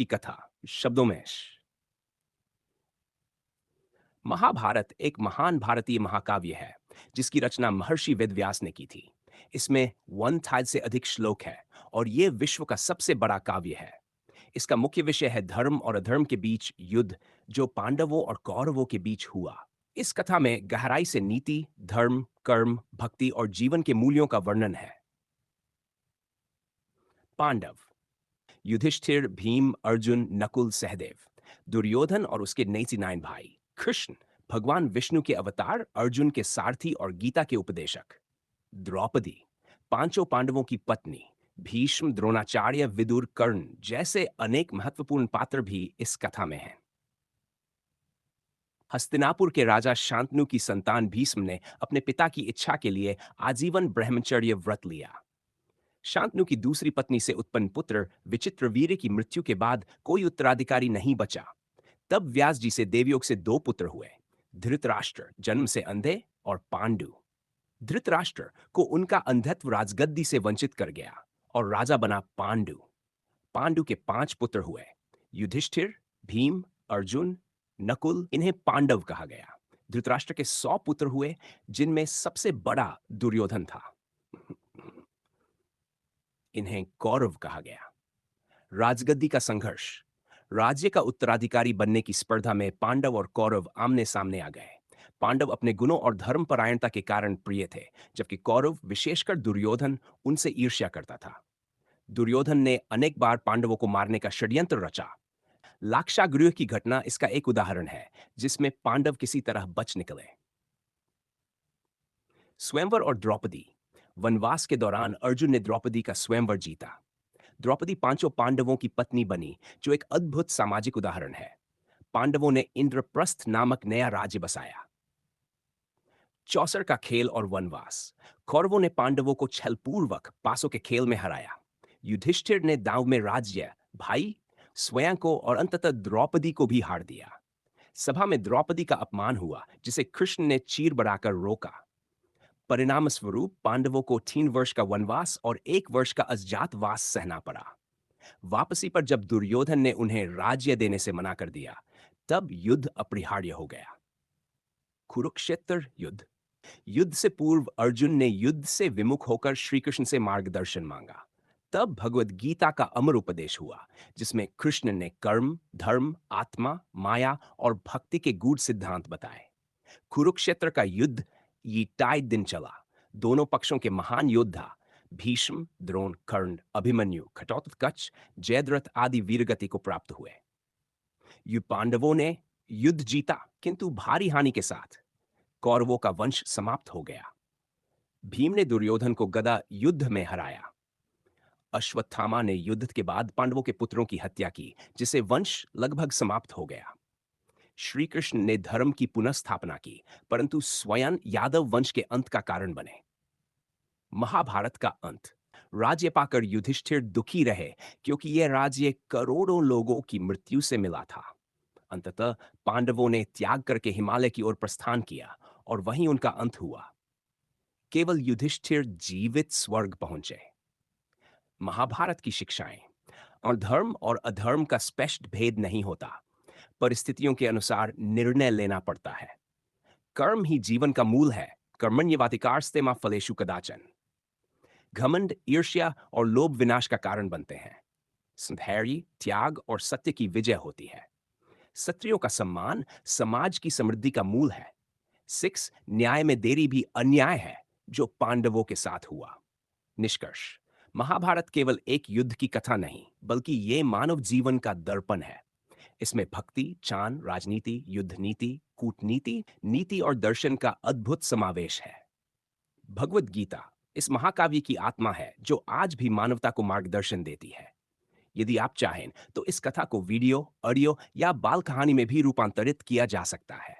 की कथा शब्दों में महाभारत एक महान भारतीय महाकाव्य है जिसकी रचना महर्षि वेदव्यास ने की थी। इसमें 1000 से अधिक श्लोक है और ये विश्व का सबसे बड़ा काव्य है। इसका मुख्य विषय है धर्म और अधर्म के बीच युद्ध, जो पांडवों और कौरवों के बीच हुआ। इस कथा में गहराई से नीति, धर्म, कर्म, भक्ति और जीवन के मूल्यों का वर्णन है। पांडव: युधिष्ठिर, भीम, अर्जुन, नकुल, सहदेव। दुर्योधन और उसके 99 भाई। कृष्ण: भगवान विष्णु के अवतार, अर्जुन के सारथी और गीता के उपदेशक। द्रौपदी: पांचों पांडवों की पत्नी। भीष्म, द्रोणाचार्य, विदुर, कर्ण जैसे अनेक महत्वपूर्ण पात्र भी इस कथा में हैं। हस्तिनापुर के राजा शांतनु की संतान भीष्म ने अपने पिता की इच्छा के लिए आजीवन ब्रह्मचर्य व्रत लिया। शांतनु की दूसरी पत्नी से उत्पन्न पुत्र विचित्रवीर्य की मृत्यु के बाद कोई उत्तराधिकारी नहीं बचा। तब व्यास जी से देवयोग से दो पुत्र हुए: धृतराष्ट्र, जन्म से अंधे, और पांडु। धृतराष्ट्र को उनका अंधत्व राजगद्दी से वंचित कर गया और राजा बना पांडु। पांडु के 5 पुत्र हुए: युधिष्ठिर, भीम, अर्जुन, नकुल। इन्हें पांडव कहा गया। धृतराष्ट्र के 100 पुत्र हुए, जिनमें सबसे बड़ा दुर्योधन था। इन्हें कौरव कहा गया। राजगद्दी का संघर्ष: राज्य का उत्तराधिकारी बनने की स्पर्धा में पांडव और कौरव आमने सामने आ गए। पांडव अपने गुणों और धर्मपरायणता के कारण प्रिय थे, जबकि कौरव, विशेषकर दुर्योधन, उनसे ईर्ष्या करता था। दुर्योधन ने अनेक बार पांडवों को मारने का षड्यंत्र रचा। लाक्षागृह की घटना इसका एक उदाहरण है, जिसमें पांडव किसी तरह बच निकले। स्वयंवर और द्रौपदी: वनवास के दौरान अर्जुन ने द्रौपदी का स्वयंवर जीता। द्रौपदी पांचों पांडवों की पत्नी बनी, जो एक अद्भुत सामाजिक उदाहरण है। पांडवों ने इंद्रप्रस्थ नामक नया राज्य बसाया। चौसर का खेल और वनवास: कौरवों ने पांडवों को छलपूर्वक पासों के खेल में हराया। युधिष्ठिर ने दांव में राज्य, भाई, स्वयं को और अंततः द्रौपदी को भी हार दिया। सभा में द्रौपदी का अपमान हुआ, जिसे कृष्ण ने चीर बढ़ाकर रोका। परिणाम स्वरूप पांडवों को 3 वर्ष का वनवास और 1 वर्ष का अज्ञातवास सहना पड़ा। वापसी पर जब दुर्योधन ने उन्हें राज्य देने से मना कर दिया, तब युद्ध अपरिहार्य हो गया। कुरुक्षेत्र युद्ध: युद्ध से पूर्व अर्जुन ने युद्ध से विमुख होकर श्री कृष्ण से मार्गदर्शन मांगा। तब भगवद गीता का अमर उपदेश हुआ, जिसमें कृष्ण ने कर्म, धर्म, आत्मा, माया और भक्ति के गूढ़ सिद्धांत बताए। कुरुक्षेत्र का युद्ध ये 2.5 दिन चला। दोनों पक्षों के महान योद्धा भीष्म, द्रोण, कर्ण, अभिमन्यु, घटोत्कच, जयद्रथ आदि वीरगति को प्राप्त हुए। यु पांडवों ने युद्ध जीता, किंतु भारी हानि के साथ। कौरवों का वंश समाप्त हो गया। भीम ने दुर्योधन को गदा युद्ध में हराया। अश्वत्थामा ने युद्ध के बाद पांडवों के पुत्रों की हत्या की, जिससे वंश लगभग समाप्त हो गया। श्री कृष्ण ने धर्म की पुनः स्थापना की, परंतु स्वयं यादव वंश के अंत का कारण बने। महाभारत का अंत: राज्य पाकर युधिष्ठिर दुखी रहे, क्योंकि यह राज्य करोड़ों लोगों की मृत्यु से मिला था। अंततः पांडवों ने त्याग करके हिमालय की ओर प्रस्थान किया और वहीं उनका अंत हुआ। केवल युधिष्ठिर जीवित स्वर्ग पहुंचे। महाभारत की शिक्षाएं: और धर्म और अधर्म का स्पष्ट भेद नहीं होता। परिस्थितियों के अनुसार निर्णय लेना पड़ता है। कर्म ही जीवन का मूल है। कर्मण्येवाधिकारस्ते मा फलेषु कदाचन। घमंड, ईर्ष्या और लोभ विनाश का कारण बनते हैं। धैर्य, त्याग और सत्य की विजय होती है। क्षत्रियों का सम्मान समाज की समृद्धि का मूल है। 6 न्याय में देरी भी अन्याय है, जो पांडवों के साथ हुआ। निष्कर्ष: महाभारत केवल एक युद्ध की कथा नहीं, बल्कि ये मानव जीवन का दर्पण है। इसमें भक्ति, चाण, राजनीति, युद्ध नीति, कूटनीति, नीति और दर्शन का अद्भुत समावेश है। भगवद गीता इस महाकाव्य की आत्मा है, जो आज भी मानवता को मार्गदर्शन देती है। यदि आप चाहें तो इस कथा को वीडियो, ऑडियो या बाल कहानी में भी रूपांतरित किया जा सकता है।